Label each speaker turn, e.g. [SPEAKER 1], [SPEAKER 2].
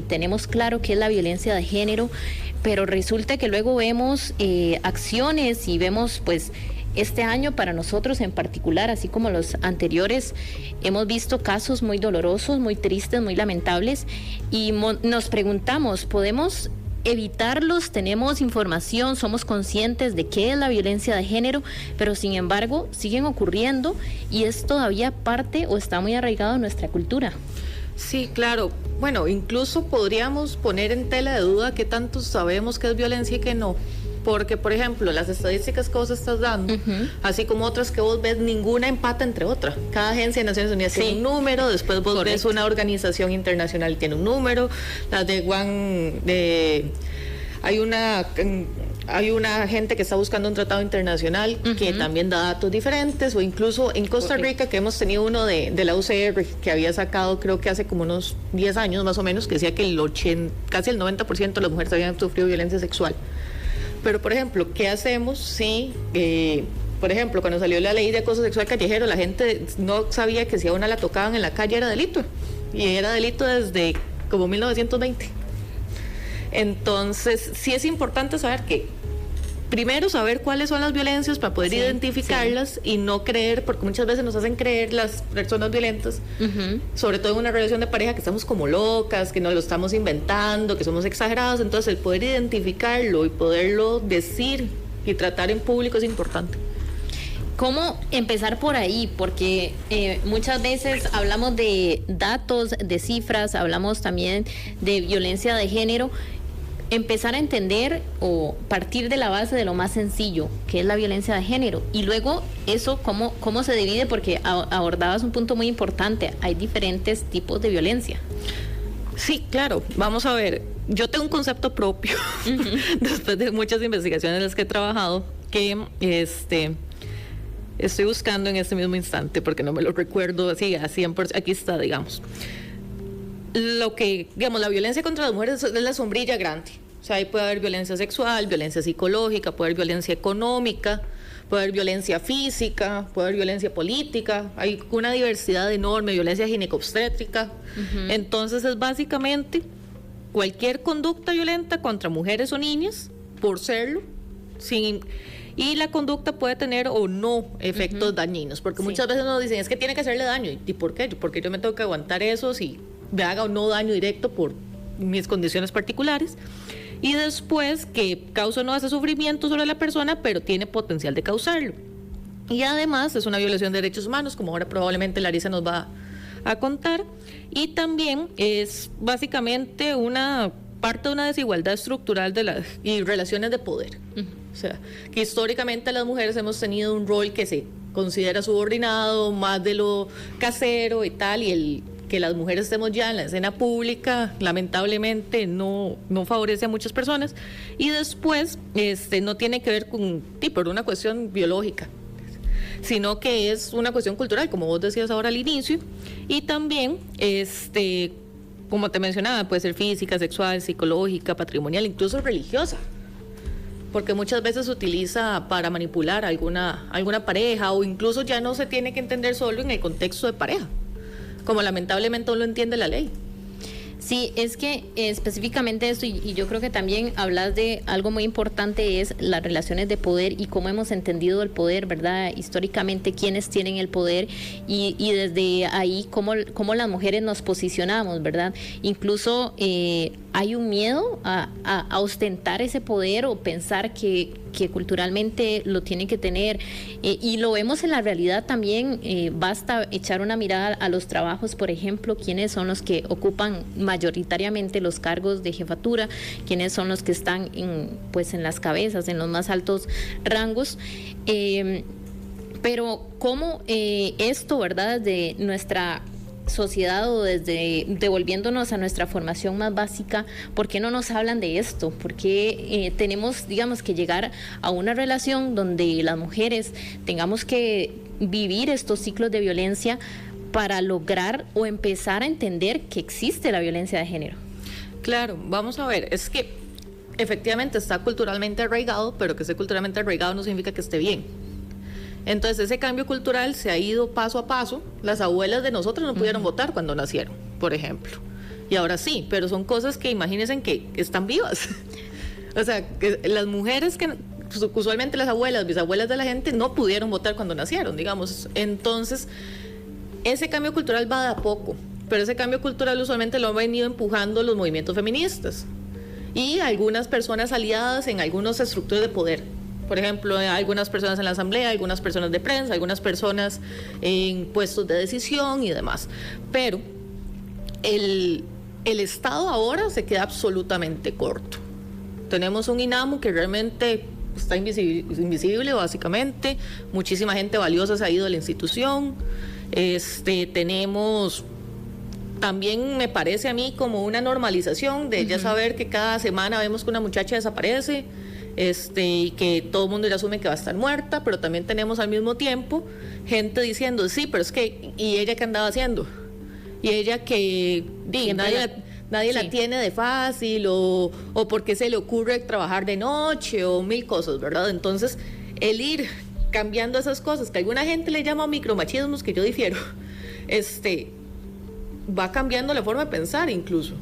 [SPEAKER 1] tenemos claro qué es la violencia de género, pero resulta que luego vemos acciones y vemos pues este año para nosotros en particular, así como los anteriores, hemos visto casos muy dolorosos, muy tristes, muy lamentables y nos preguntamos, ¿podemos evitarlos? Tenemos información, somos conscientes de qué es la violencia de género, pero sin embargo siguen ocurriendo y es todavía parte o está muy arraigado en nuestra cultura.
[SPEAKER 2] Sí, claro. Bueno, incluso podríamos poner en tela de duda qué tanto sabemos qué es violencia y qué no. Porque, por ejemplo, las estadísticas que vos estás dando, así como otras que vos ves, ninguna empata entre otra. Cada agencia de Naciones Unidas tiene un número, después vos ves una organización internacional y tiene un número, las hay una gente que está buscando un tratado internacional que también da datos diferentes, o incluso en Costa Rica, que hemos tenido uno de la UCR que había sacado, creo que hace como unos 10 años más o menos, que decía que casi el 90% de las mujeres habían sufrido violencia sexual. Pero, por ejemplo, ¿qué hacemos si, por ejemplo, cuando salió la ley de acoso sexual callejero, la gente no sabía que si a una la tocaban en la calle era delito? Y era delito desde como 1920. Entonces, sí es importante saber que, primero, saber cuáles son las violencias para poder identificarlas y no creer, porque muchas veces nos hacen creer las personas violentas, sobre todo en una relación de pareja, que estamos como locas, que nos lo estamos inventando, que somos exagerados. Entonces, el poder identificarlo y poderlo decir y tratar en público es importante.
[SPEAKER 1] ¿Cómo empezar por ahí? Porque muchas veces hablamos de datos, de cifras, hablamos también de violencia de género. Empezar a entender o partir de la base de lo más sencillo, que es la violencia de género, y luego eso cómo se divide, porque abordabas un punto muy importante, hay diferentes tipos de violencia.
[SPEAKER 2] Sí, claro, vamos a ver, yo tengo un concepto propio, después de muchas investigaciones en las que he trabajado, que estoy buscando en este mismo instante, porque no me lo recuerdo así a 100%, aquí está, digamos. La violencia contra las mujeres es la sombrilla grande. O sea, ahí puede haber violencia sexual, violencia psicológica, puede haber violencia económica, puede haber violencia física, puede haber violencia política, hay una diversidad enorme, violencia ginecobstétrica. Entonces es básicamente cualquier conducta violenta contra mujeres o niñas, por serlo, y la conducta puede tener o no efectos dañinos, porque muchas veces nos dicen, es que tiene que hacerle daño. ¿Y por qué? Porque yo me tengo que aguantar eso si me haga o no daño directo por mis condiciones particulares. Y después que causa o no ese sufrimiento sobre la persona, pero tiene potencial de causarlo. Y además es una violación de derechos humanos, como ahora probablemente Larisa nos va a contar. Y también es básicamente una parte de una desigualdad estructural y relaciones de poder. O sea, que históricamente las mujeres hemos tenido un rol que se considera subordinado, más de lo casero y tal, y que las mujeres estemos ya en la escena pública, lamentablemente no favorece a muchas personas. Y después no tiene que ver por una cuestión biológica, sino que es una cuestión cultural, como vos decías ahora al inicio, y también como te mencionaba, puede ser física, sexual, psicológica, patrimonial, incluso religiosa, porque muchas veces se utiliza para manipular a alguna pareja, o incluso ya no se tiene que entender solo en el contexto de pareja, como lamentablemente no lo entiende la ley.
[SPEAKER 1] Sí, es que específicamente esto, y yo creo que también hablas de algo muy importante, es las relaciones de poder y cómo hemos entendido el poder, ¿verdad? Históricamente, quiénes tienen el poder y desde ahí cómo las mujeres nos posicionamos, ¿verdad? Incluso hay un miedo a ostentar ese poder o pensar que culturalmente lo tienen que tener, y lo vemos en la realidad también. Basta echar una mirada a los trabajos, por ejemplo, quiénes son los que ocupan mayoritariamente los cargos de jefatura, quiénes son los que están en las cabezas, en los más altos rangos, pero cómo esto, ¿verdad?, de nuestra sociedad, o desde devolviéndonos a nuestra formación más básica, ¿por qué no nos hablan de esto? ¿Por qué tenemos, digamos, que llegar a una relación donde las mujeres tengamos que vivir estos ciclos de violencia para lograr o empezar a entender que existe la violencia de género?
[SPEAKER 2] Claro, vamos a ver, es que efectivamente está culturalmente arraigado, pero que esté culturalmente arraigado no significa que esté bien. Entonces ese cambio cultural se ha ido paso a paso. Las abuelas de nosotros no pudieron votar cuando nacieron, por ejemplo. y ahora sí, pero son cosas que imagínense que están vivas. O sea, que las mujeres que usualmente las abuelas, bisabuelas de la gente no pudieron votar cuando nacieron, digamos. Entonces, ese cambio cultural va de a poco, pero ese cambio cultural usualmente lo han venido empujando los movimientos feministas y algunas personas aliadas en algunas estructuras de poder. Por ejemplo, algunas personas en la asamblea, algunas personas de prensa, algunas personas en puestos de decisión y demás. Pero el Estado ahora se queda absolutamente corto. Tenemos un INAMU que realmente está invisible básicamente. Muchísima gente valiosa se ha ido de la institución. Tenemos también, me parece a mí, como una normalización de ya saber que cada semana vemos que una muchacha desaparece, y que todo el mundo ya asume que va a estar muerta, pero también tenemos al mismo tiempo gente diciendo, sí, pero es que, ¿y ella qué andaba haciendo? Y ella que nadie la tiene de fácil, o porque se le ocurre trabajar de noche, o mil cosas, ¿verdad? Entonces, el ir cambiando esas cosas, que alguna gente le llama micromachismos, que yo difiero, va cambiando la forma de pensar incluso.